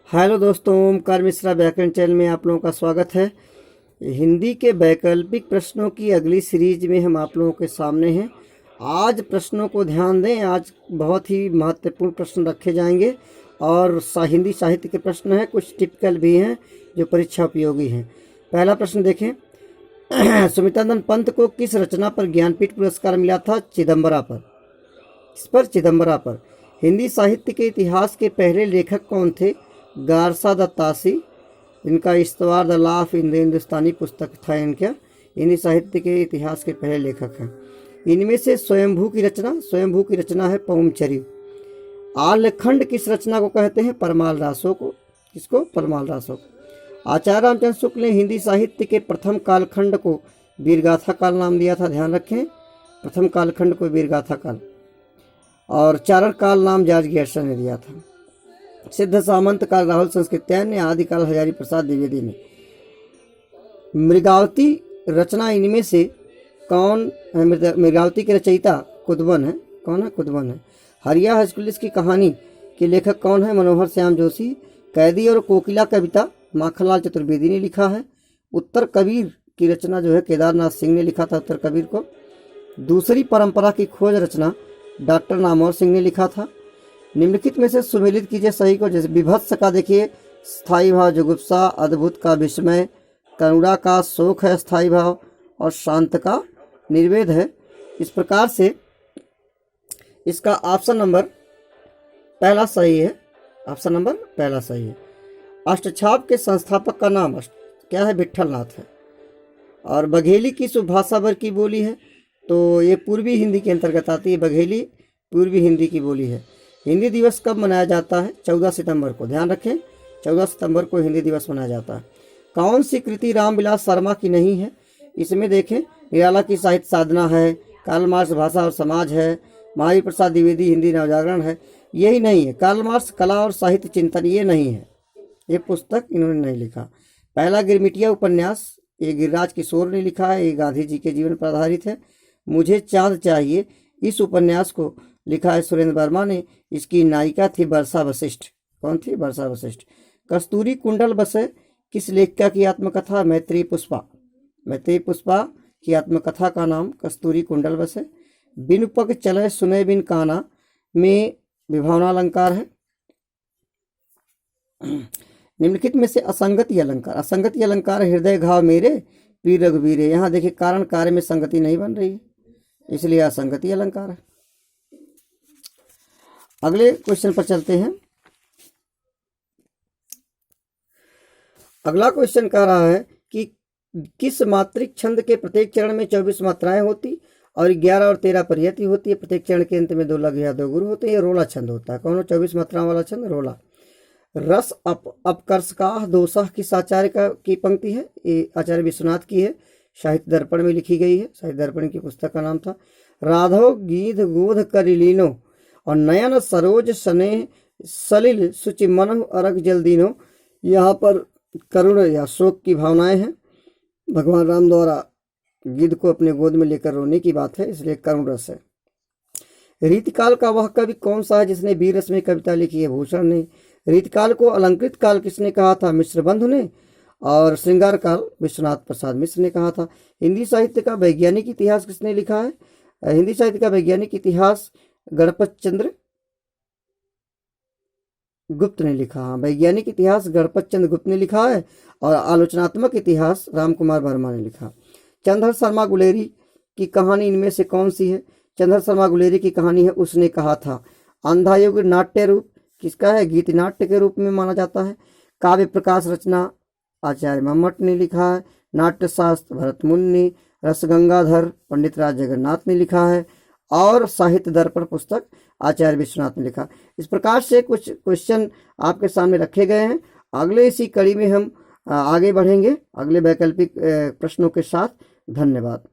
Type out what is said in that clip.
Hello दोस्तों, ओमकार मिश्रा व्याकरण channel में आप लोगों का स्वागत है। हिंदी के वैकल्पिक प्रश्नों की अगली सीरीज में हम आप लोगों के सामने हैं। आज प्रश्नों को ध्यान दें, आज बहुत ही महत्वपूर्ण प्रश्न रखे जाएंगे और हिंदी साहित्य के प्रश्न हैं, कुछ टिपिकल भी हैं जो परीक्षा उपयोगी हैं। पहला प्रश्न देखें। सुमित्रानंद पंत को किस रचना पर ज्ञानपीठ पुरस्कार मिला था? चिदम्बरा पर। इस पर चिदम्बरा पर। हिंदी साहित्य के इतिहास के पहले लेखक कौन थे? गारसा दत्तासी। इनका इस्तवार द लॉ ऑफ हिंदुस्तानी पुस्तक था इनका। हिंदी साहित्य के इतिहास के पहले लेखक हैं। इनमें से स्वयंभू की रचना है पौमचरी। आलखंड किस रचना को कहते हैं? परमाल रासों को। किसको? परमाल रासों को। आचार्य रामचंद्र शुक्ल ने हिंदी साहित्य के प्रथम कालखंड को वीरगाथा काल नाम दिया था, ध्यान रखें। प्रथम कालखंड को वीरगाथा काल। और चारण काल नाम जॉर्ज गैरसन ने दिया था। सिद्ध सामंत काल राहुल संस्कृत्यायन ने, आदिकाल हजारी प्रसाद द्विवेदी ने। मृगावती रचना इनमें से कौन है? मृगावती के रचयिता कुदबन है। कौन है? कुदबन है। हरिया हर्कुलिस की कहानी के लेखक कौन है? मनोहर श्याम जोशी। कैदी और कोकिला कविता माखनलाल चतुर्वेदी ने लिखा है। उत्तर कबीर की रचना जो है केदारनाथ सिंह ने लिखा था उत्तर कबीर को। दूसरी परंपरा की खोज रचना डॉक्टर नामवर सिंह ने लिखा था। निम्नलिखित में से सुमेलित कीजिए सही को। जैसे विभत्स का देखिए स्थायी भाव जुगुप्सा, अद्भुत का विस्मय, करुणा का शोक है स्थायी भाव, और शांत का निर्वेद है। इस प्रकार से इसका ऑप्शन नंबर पहला सही है। ऑप्शन नंबर पहला सही है। अष्टछाप के संस्थापक का नाम क्या है? विट्ठलनाथ है। और बघेली किस उपभाषा वर्ग की बोली है? तो ये पूर्वी हिंदी के अंतर्गत आती है। बघेली पूर्वी हिंदी की बोली है। हिंदी दिवस कब मनाया जाता है? 14 सितंबर को। ध्यान रखें, 14 सितंबर को हिंदी दिवस मनाया जाता है। कौन सी कृति रामविलास शर्मा की नहीं है? इसमें देखें, निराला की साहित्य साधना है, कार्ल मार्क्स भाषा और समाज है, महावीर प्रसाद द्विवेदी हिंदी नवजागरण है। यही नहीं है। कार्ल मार्क्स कला और साहित्य चिंतन, ये नहीं है। ये पुस्तक इन्होंने नहीं लिखा। पहला गिरमिटिया उपन्यास ये गिरिराज किशोर ने लिखा है। ये गांधी जी के जीवन पर आधारित है। मुझे चाँद चाहिए, इस उपन्यास को लिखा है सुरेंद्र वर्मा ने। इसकी नायिका थी वर्षा वशिष्ठ। कौन थी? वर्षा वशिष्ठ। कस्तूरी कुंडल बसे किस लेखिका की आत्मकथा? मैत्री पुष्पा। मैत्री पुष्पा की आत्मकथा का नाम कस्तूरी कुंडल बसे। बिन पग चले सुने बिन काना में विभावना अलंकार है। निम्नलिखित में से असंगति अलंकार हृदय घाव मेरे पीर रघुवीरे। यहाँ देखिए कारण कार्य में संगति नहीं बन रही है, इसलिए असंगति अलंकार है। अगले क्वेश्चन पर चलते हैं। अगला क्वेश्चन कह रहा है कि किस मात्रिक छंद के प्रत्येक चरण में 24 मात्राएं होती और 11 और 13 परियति होती है। प्रत्येक चरण के अंत में 2 लघु या 2 गुरु होते हैं। ये रोला छंद होता है। कौन? 24 मात्राओं वाला छंद रोला। रस अपकर्षकाह दोषः किस आचार्य की पंक्ति है? ये आचार्य विश्वनाथ की है। साहित्य दर्पण में लिखी गई है। साहित्य दर्पण की पुस्तक का नाम था। राधव गीध गोध करिलीनो और नयन सरोज स्नेह सलिल सुचि मन अरग जलदीनो। यहाँ पर करुण या शोक की भावनाएं हैं। भगवान राम द्वारा गिद्ध को अपने गोद में लेकर रोने की बात है, इसलिए करुण रस है। रीतिकाल का वह कवि कौन सा है जिसने वीर रस में कविता लिखी है? भूषण ने। रीतिकाल को अलंकृत काल किसने कहा था? मिश्र बंधु ने। और श्रृंगार काल विश्वनाथ प्रसाद मिश्र ने कहा था। हिंदी साहित्य का वैज्ञानिक इतिहास किसने लिखा है? हिंदी साहित्य का वैज्ञानिक इतिहास गणपत चंद्र गुप्त ने लिखा। वैज्ञानिक इतिहास गणपत चंद्र गुप्त ने लिखा है। और आलोचनात्मक इतिहास रामकुमार वर्मा ने लिखा। चंद्रधर शर्मा गुलेरी की कहानी इनमें से कौन सी है? चंद्रधर शर्मा गुलेरी की कहानी है उसने कहा था। अंधा युग नाट्य रूप किसका है? गीत नाट्य के रूप में माना जाता है। काव्य प्रकाश रचना आचार्य मम्मट ने लिखा है। नाट्य शास्त्र भरत मुनि ने। रसगंगाधर पंडित राज जगन्नाथ ने लिखा है। और साहित्य दर्पण पुस्तक आचार्य विश्वनाथ ने लिखा। इस प्रकार से कुछ क्वेश्चन आपके सामने रखे गए हैं। अगले इसी कड़ी में हम आगे बढ़ेंगे अगले वैकल्पिक प्रश्नों के साथ। धन्यवाद।